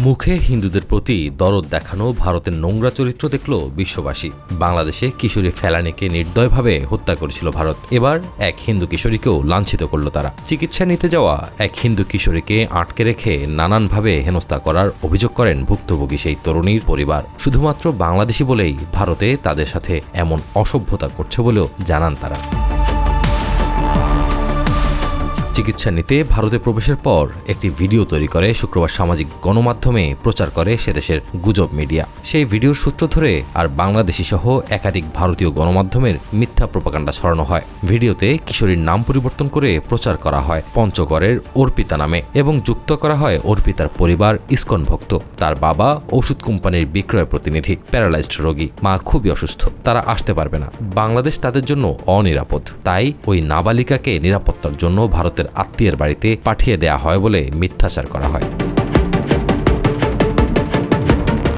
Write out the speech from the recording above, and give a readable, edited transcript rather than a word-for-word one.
মুখে হিন্দুদের প্রতি দরদ দেখানো ভারতের নোংরা চরিত্র দেখল বিশ্ববাসী। বাংলাদেশে কিশোরী ফেলানীকে নির্দয়ভাবে হত্যা করেছিল ভারত। এবার এক হিন্দু কিশোরীকেও লাঞ্ছিত করল তারা। চিকিৎসা নিতে যাওয়া এক হিন্দু কিশোরীকে আটকে রেখে নানানভাবে হেনস্থা করার অভিযোগ করেন ভুক্তভোগী সেই তরুণীর পরিবার। শুধুমাত্র বাংলাদেশি বলেই ভারতে তাদের সাথে এমন অসভ্যতা করছে বলেও জানান তারা। চিকিৎসা নিতে ভারতে প্রবেশের পর একটি ভিডিও তৈরি করে শুক্রবার সামাজিক গণমাধ্যমে প্রচার করে সেদেশের গুজব মিডিয়া। সেই ভিডিওর সূত্র ধরে আর বাংলাদেশি সহ একাধিক ভারতীয় গণমাধ্যমের মিথ্যা প্রোপাগান্ডা ছড়ানো হয়। ভিডিওতে কিশোরীর নাম পরিবর্তন করে প্রচার করা হয় পঞ্চগড়ের অর্পিতা নামে এবং যুক্ত করা হয় অর্পিতার পরিবার ইসকন ভক্ত। তার বাবা ওষুধ কোম্পানির বিক্রয় প্রতিনিধি, প্যারালাইজড রোগী, মা খুবই অসুস্থ, তারা আসতে পারবে না। বাংলাদেশ তাদের জন্য অনিরাপদ, তাই ওই নাবালিকাকে নিরাপত্তার জন্য ভারতের আত্মীয়ের বাড়িতে পাঠিয়ে দেয়া হয় বলে মিথ্যাচার করা হয়।